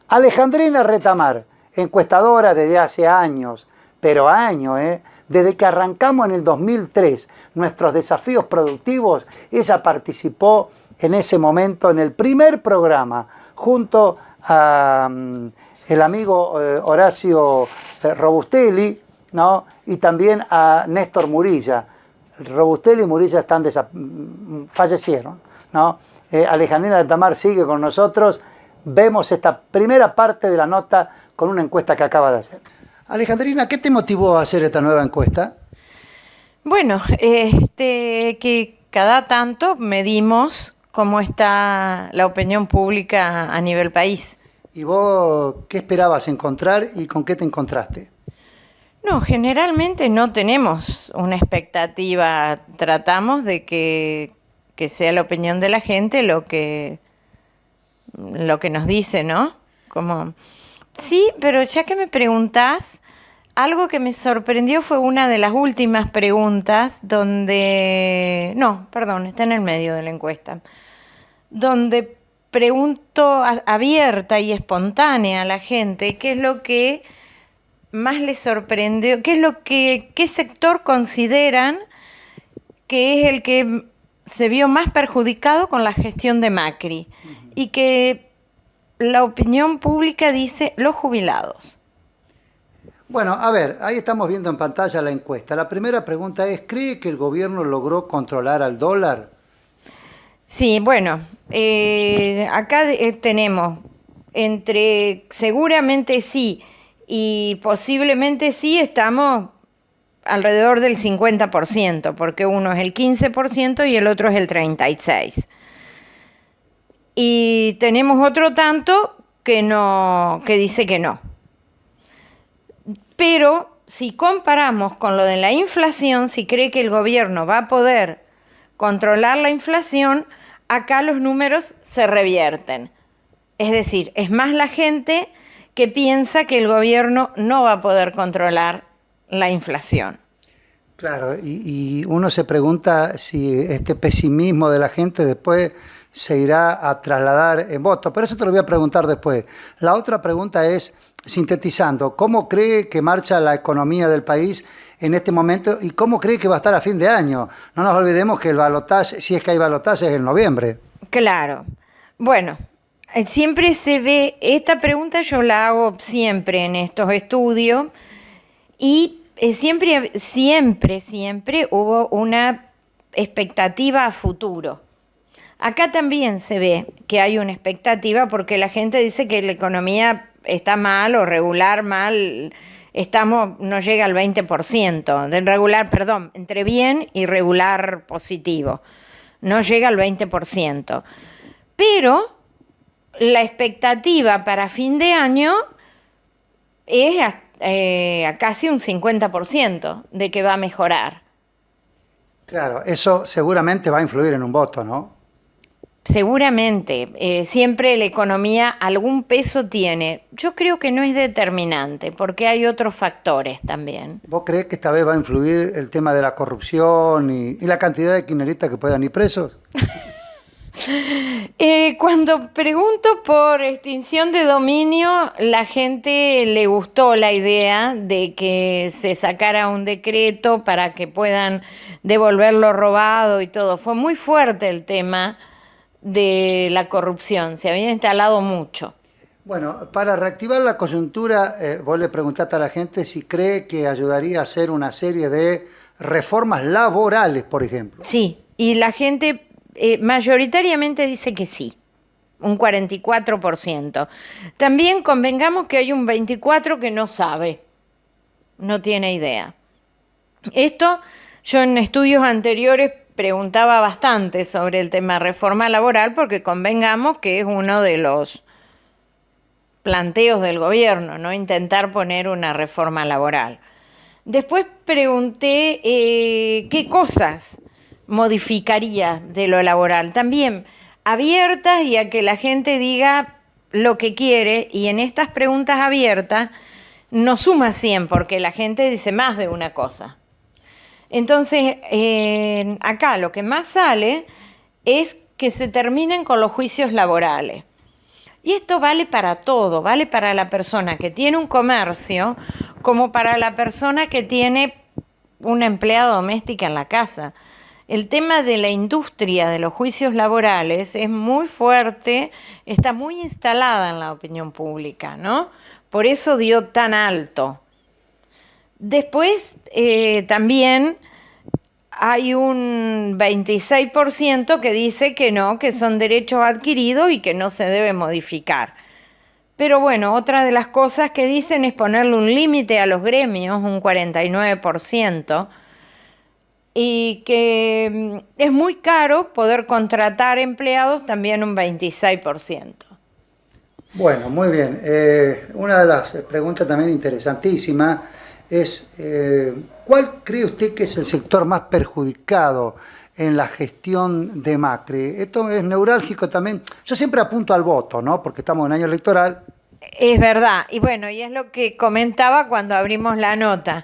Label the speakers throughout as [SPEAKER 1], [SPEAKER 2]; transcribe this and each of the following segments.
[SPEAKER 1] Alejandrina Retamar, encuestadora desde hace años, pero años, desde que arrancamos en el 2003 nuestros desafíos productivos, ella participó en ese momento en el primer programa junto a el amigo Horacio Robustelli, ¿no? Y también a Néstor Murilla. Robustelli y Murilla fallecieron, ¿no? Alejandrina Retamar sigue con nosotros. Vemos esta primera parte de la nota con una encuesta que acaba de hacer. Alejandrina, ¿qué te motivó a hacer esta nueva encuesta?
[SPEAKER 2] Bueno, que cada tanto medimos cómo está la opinión pública a nivel país.
[SPEAKER 1] ¿Y vos qué esperabas encontrar y con qué te encontraste?
[SPEAKER 2] No, generalmente no tenemos una expectativa. Tratamos de que sea la opinión de la gente lo que nos dice, ¿no? Como, sí, pero ya que me preguntás, algo que me sorprendió fue una de las últimas preguntas donde... No, perdón, está en el medio de la encuesta. Donde pregunto abierta y espontánea a la gente qué es lo que más les sorprendió, qué sector consideran que es el que se vio más perjudicado con la gestión de Macri. Y que la opinión pública dice los jubilados.
[SPEAKER 1] Bueno, a ver, ahí estamos viendo en pantalla la encuesta. La primera pregunta es, ¿cree que el gobierno logró controlar al dólar?
[SPEAKER 2] Sí, bueno, acá tenemos entre seguramente sí y posiblemente sí, estamos alrededor del 50%, porque uno es el 15% y el otro es el 36%. Y tenemos otro tanto que dice que no. Pero si comparamos con lo de la inflación, si cree que el gobierno va a poder controlar la inflación, acá los números se revierten. Es decir, es más la gente que piensa que el gobierno no va a poder controlar la inflación.
[SPEAKER 1] Claro, y uno se pregunta si este pesimismo de la gente después se irá a trasladar en votos, pero eso te lo voy a preguntar después. La otra pregunta es, sintetizando, ¿cómo cree que marcha la economía del país en este momento y cómo cree que va a estar a fin de año? No nos olvidemos que el balotaje, si es que hay balotaje, es en noviembre.
[SPEAKER 2] Claro. Bueno, siempre se ve, esta pregunta yo la hago siempre en estos estudios y siempre hubo una expectativa a futuro. Acá también se ve que hay una expectativa porque la gente dice que la economía está mal o regular mal, no llega al 20%, del regular, perdón, entre bien y regular positivo, no llega al 20%. Pero la expectativa para fin de año es a casi un 50% de que va a mejorar.
[SPEAKER 1] Claro, eso seguramente va a influir en un voto, ¿no?
[SPEAKER 2] Seguramente, siempre la economía algún peso tiene. Yo creo que no es determinante, porque hay otros factores también.
[SPEAKER 1] ¿Vos creés que esta vez va a influir el tema de la corrupción y la cantidad de kirchneristas que puedan ir presos?
[SPEAKER 2] Cuando pregunto por extinción de dominio, la gente le gustó la idea de que se sacara un decreto para que puedan devolver lo robado y todo. Fue muy fuerte el tema de la corrupción, se había instalado mucho.
[SPEAKER 1] Bueno, para reactivar la coyuntura, vos le preguntaste a la gente si cree que ayudaría a hacer una serie de reformas laborales, por ejemplo.
[SPEAKER 2] Sí, y la gente mayoritariamente dice que sí, un 44%. También convengamos que hay un 24% que no sabe, no tiene idea. Esto yo en estudios anteriores preguntaba bastante sobre el tema reforma laboral porque convengamos que es uno de los planteos del gobierno, ¿no? Intentar poner una reforma laboral. Después pregunté qué cosas modificaría de lo laboral. También abiertas y a que la gente diga lo que quiere, y en estas preguntas abiertas no suma 100 porque la gente dice más de una cosa. Entonces, acá lo que más sale es que se terminen con los juicios laborales. Y esto vale para todo, vale para la persona que tiene un comercio, como para la persona que tiene una empleada doméstica en la casa. El tema de la industria de los juicios laborales es muy fuerte, está muy instalada en la opinión pública, ¿no? Por eso dio tan alto. Después, también hay un 26% que dice que no, que son derechos adquiridos y que no se debe modificar. Pero bueno, otra de las cosas que dicen es ponerle un límite a los gremios, un 49%, y que es muy caro poder contratar empleados, también un 26%.
[SPEAKER 1] Bueno, muy bien. Una de las preguntas también interesantísimas es, ¿cuál cree usted que es el sector más perjudicado en la gestión de Macri? Esto es neurálgico también. Yo siempre apunto al voto, ¿no? Porque estamos en año electoral.
[SPEAKER 2] Es verdad, y bueno, y es lo que comentaba cuando abrimos la nota.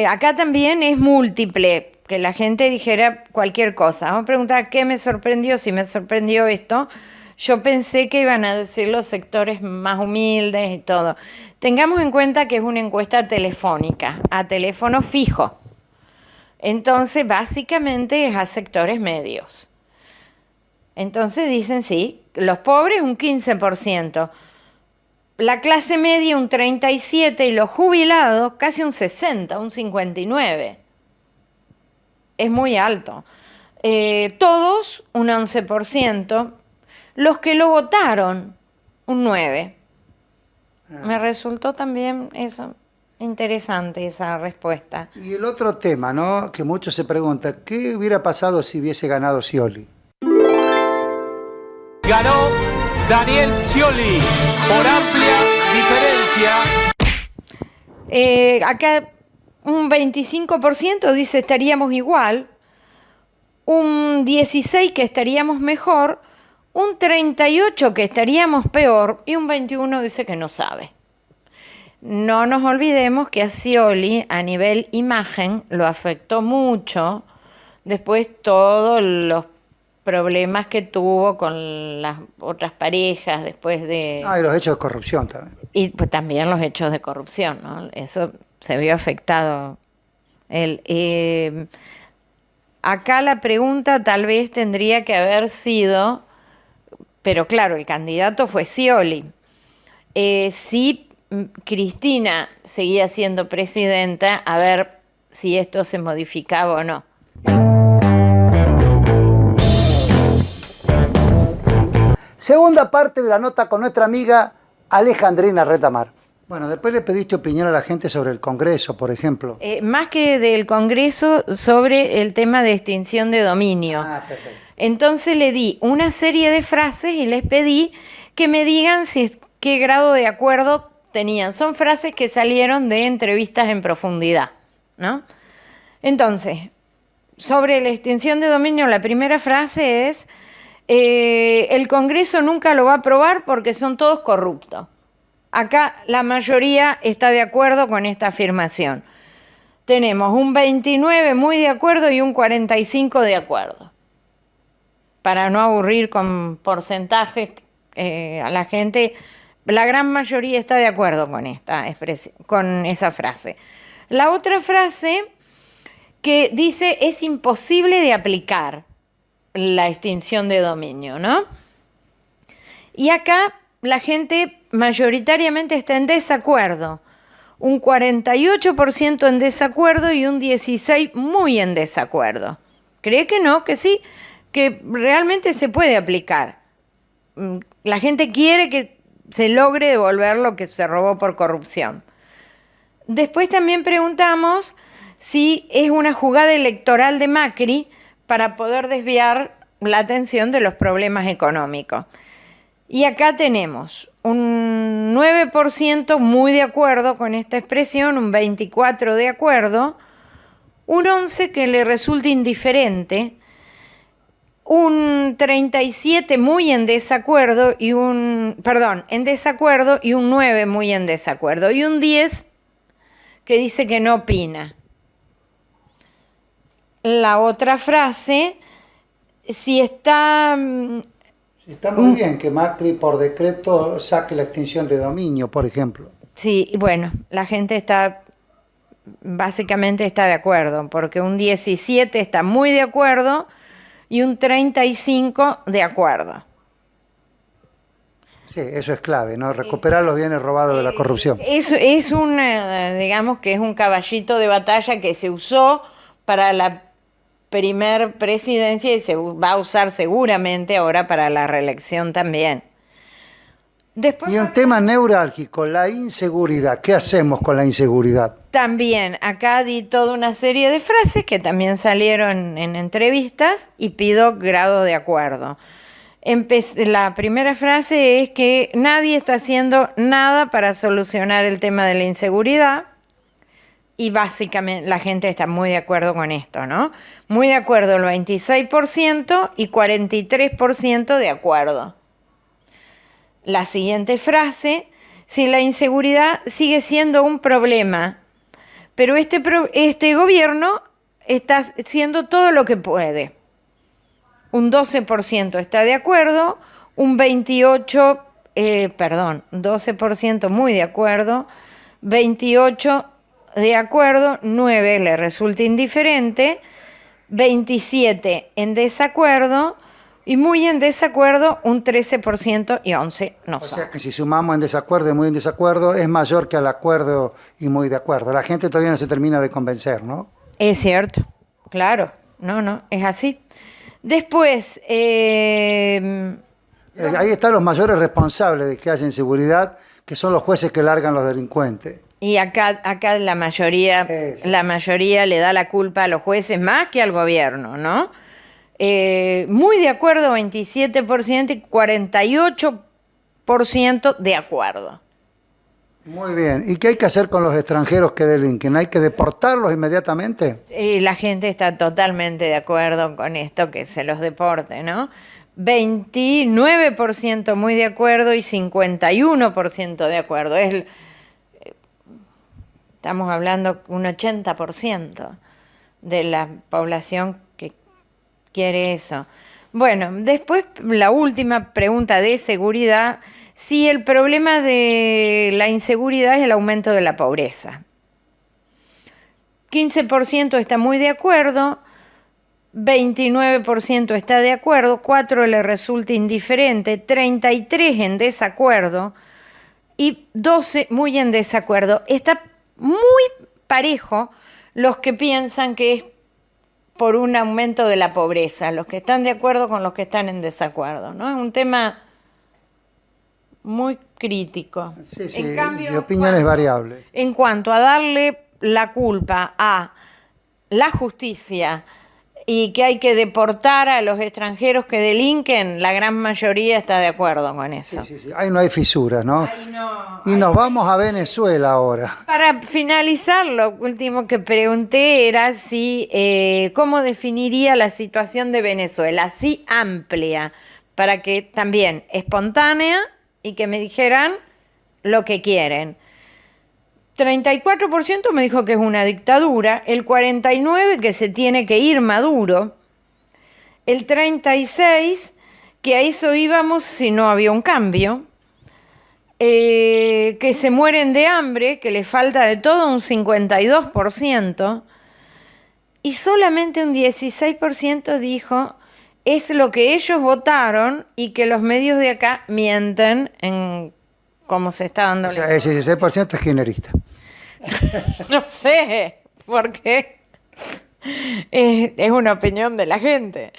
[SPEAKER 2] Acá también es múltiple, que la gente dijera cualquier cosa. Vamos a preguntar qué me sorprendió, si me sorprendió esto. Yo pensé que iban a decir los sectores más humildes y todo. Tengamos en cuenta que es una encuesta telefónica, a teléfono fijo. Entonces, básicamente es a sectores medios. Entonces dicen, sí, los pobres un 15%, la clase media un 37% y los jubilados casi un 60%, un 59%. Es muy alto. Todos un 11%. Los que lo votaron, un 9%. Me resultó también eso interesante, esa respuesta.
[SPEAKER 1] Y el otro tema, ¿no? Que muchos se preguntan, ¿qué hubiera pasado si hubiese ganado Scioli?
[SPEAKER 3] Ganó Daniel Scioli por amplia diferencia.
[SPEAKER 2] Acá un 25% dice estaríamos igual, un 16% que estaríamos mejor, un 38% que estaríamos peor y un 21% dice que no sabe. No nos olvidemos que a Scioli a nivel imagen lo afectó mucho después todos los problemas que tuvo con las otras parejas después de...
[SPEAKER 1] Ah, y los hechos de corrupción también.
[SPEAKER 2] Y pues también los hechos de corrupción, ¿no? Eso se vio afectado. Acá la pregunta tal vez tendría que haber sido, pero claro, el candidato fue Scioli. Si Cristina seguía siendo presidenta, a ver si esto se modificaba o no.
[SPEAKER 1] Segunda parte de la nota con nuestra amiga Alejandrina Retamar. Bueno, después le pediste opinión a la gente sobre el Congreso, por ejemplo.
[SPEAKER 2] Más que del Congreso, sobre el tema de extinción de dominio.
[SPEAKER 1] Ah, perfecto.
[SPEAKER 2] Entonces le di una serie de frases y les pedí que me digan qué grado de acuerdo tenían. Son frases que salieron de entrevistas en profundidad, ¿no? Entonces, sobre la extinción de dominio, la primera frase es: el Congreso nunca lo va a aprobar porque son todos corruptos. Acá la mayoría está de acuerdo con esta afirmación. Tenemos un 29% muy de acuerdo y un 45% de acuerdo. Para no aburrir con porcentajes a la gente, la gran mayoría está de acuerdo con esta expresión, con esa frase. La otra frase que dice: es imposible de aplicar la extinción de dominio, ¿no? Y acá la gente mayoritariamente está en desacuerdo. Un 48% en desacuerdo y un 16% muy en desacuerdo. ¿Cree que no? Que sí, que realmente se puede aplicar. La gente quiere que se logre devolver lo que se robó por corrupción. Después también preguntamos si es una jugada electoral de Macri para poder desviar la atención de los problemas económicos. Y acá tenemos un 9% muy de acuerdo con esta expresión, un 24% de acuerdo, un 11% que le resulta indiferente, un 37% muy en desacuerdo y un 9% muy en desacuerdo y un 10% que dice que no opina. La otra frase, si está
[SPEAKER 1] Está muy bien que Macri por decreto saque la extinción de dominio, por ejemplo.
[SPEAKER 2] Sí, y bueno, la gente básicamente está de acuerdo, porque un 17 está muy de acuerdo y un 35 de acuerdo.
[SPEAKER 1] Sí, eso es clave, ¿no? Recuperar los bienes robados de la corrupción.
[SPEAKER 2] Es digamos que es un caballito de batalla que se usó para la primer presidencia y se va a usar seguramente ahora para la reelección también. Después
[SPEAKER 1] Y un tema neurálgico, la inseguridad. ¿Qué hacemos con la inseguridad?
[SPEAKER 2] también acá di toda una serie de frases que también salieron en entrevistas y pido grado de acuerdo. La primera frase es que nadie está haciendo nada para solucionar el tema de la inseguridad y básicamente la gente está muy de acuerdo con esto, ¿no? Muy de acuerdo el 26% y 43% de acuerdo. La siguiente frase, si la inseguridad sigue siendo un problema, pero este gobierno está haciendo todo lo que puede. Un 12% está de acuerdo, un 12% muy de acuerdo, 28% de acuerdo, 9% le resulta indiferente, 27% en desacuerdo y muy en desacuerdo un 13% y 11% no
[SPEAKER 1] O
[SPEAKER 2] sabe.
[SPEAKER 1] sea que si sumamos en desacuerdo y muy en desacuerdo, es mayor que al acuerdo y muy de acuerdo. La gente todavía no se termina de convencer, ¿no?
[SPEAKER 2] Es cierto, claro, no, es así. Después,
[SPEAKER 1] Ahí están los mayores responsables de que haya inseguridad, que son los jueces que largan los delincuentes.
[SPEAKER 2] y acá la mayoría le da la culpa a los jueces más que al gobierno, ¿no? Muy de acuerdo, 27% y 48% de acuerdo.
[SPEAKER 1] Muy bien. ¿Y qué hay que hacer con los extranjeros que delinquen? ¿Hay que deportarlos inmediatamente?
[SPEAKER 2] La gente está totalmente de acuerdo con esto, que se los deporte, ¿no? 29% muy de acuerdo y 51% de acuerdo. Estamos hablando un 80% de la población que quiere eso. Bueno, después la última pregunta de seguridad, si el problema de la inseguridad es el aumento de la pobreza. 15% está muy de acuerdo, 29% está de acuerdo, 4% le resulta indiferente, 33% en desacuerdo y 12% muy en desacuerdo. Está muy parejo los que piensan que es por un aumento de la pobreza, los que están de acuerdo con los que están en desacuerdo, ¿no? Es un tema muy crítico.
[SPEAKER 1] Sí, sí,
[SPEAKER 2] En cambio,
[SPEAKER 1] de opiniones variables.
[SPEAKER 2] en cuanto a darle la culpa a la justicia y que hay que deportar a los extranjeros que delinquen, la gran mayoría está de acuerdo con eso.
[SPEAKER 1] Sí. Ahí no hay fisuras, ¿no? Y nos vamos a Venezuela ahora.
[SPEAKER 2] Para finalizar, lo último que pregunté era cómo definiría la situación de Venezuela, así amplia, para que también espontánea y que me dijeran lo que quieren. 34% me dijo que es una dictadura, el 49% que se tiene que ir Maduro, el 36% que a eso íbamos si no había un cambio, que se mueren de hambre, que les falta de todo un 52%, y solamente un 16% dijo es lo que ellos votaron y que los medios de acá mienten en cómo se está dando
[SPEAKER 1] O sea,
[SPEAKER 2] la...
[SPEAKER 1] el 16% es kirchnerista.
[SPEAKER 2] No sé, porque es una opinión de la gente.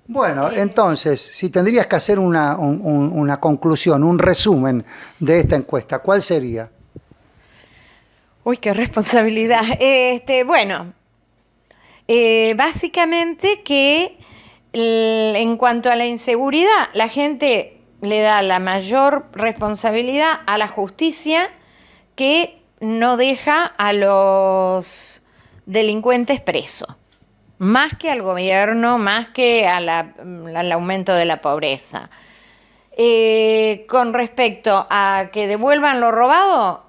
[SPEAKER 1] Bueno, entonces, si tendrías que hacer una conclusión, un resumen de esta encuesta, ¿cuál sería?
[SPEAKER 2] Uy, qué responsabilidad. Bueno, básicamente que en cuanto a la inseguridad, la gente le da la mayor responsabilidad a la justicia que no deja a los delincuentes presos, más que al gobierno, más que al aumento de la pobreza. Con respecto a que devuelvan lo robado,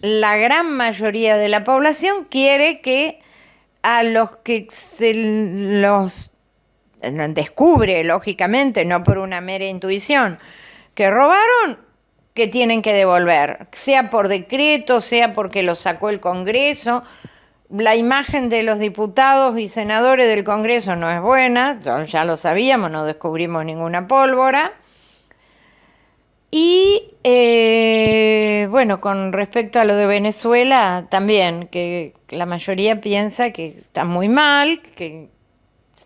[SPEAKER 2] la gran mayoría de la población quiere que a los que los descubre, lógicamente, no por una mera intuición, que robaron, que tienen que devolver, sea por decreto, sea porque lo sacó el Congreso. La imagen de los diputados y senadores del Congreso no es buena, ya lo sabíamos, no descubrimos ninguna pólvora. Y bueno, con respecto a lo de Venezuela, también, que la mayoría piensa que está muy mal, que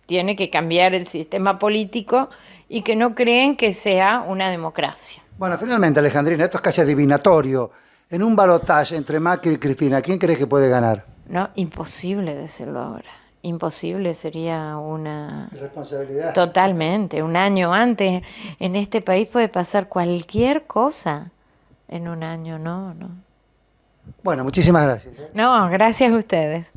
[SPEAKER 2] tiene que cambiar el sistema político y que no creen que sea una democracia.
[SPEAKER 1] Bueno, finalmente, Alejandrina, esto es casi adivinatorio. En un balotaje entre Macri y Cristina, ¿quién crees que puede ganar?
[SPEAKER 2] No, imposible decirlo ahora. Imposible, sería una...
[SPEAKER 1] Responsabilidad.
[SPEAKER 2] Totalmente, un año antes. En este país puede pasar cualquier cosa en un año, no.
[SPEAKER 1] Bueno, muchísimas gracias.
[SPEAKER 2] No, gracias a ustedes.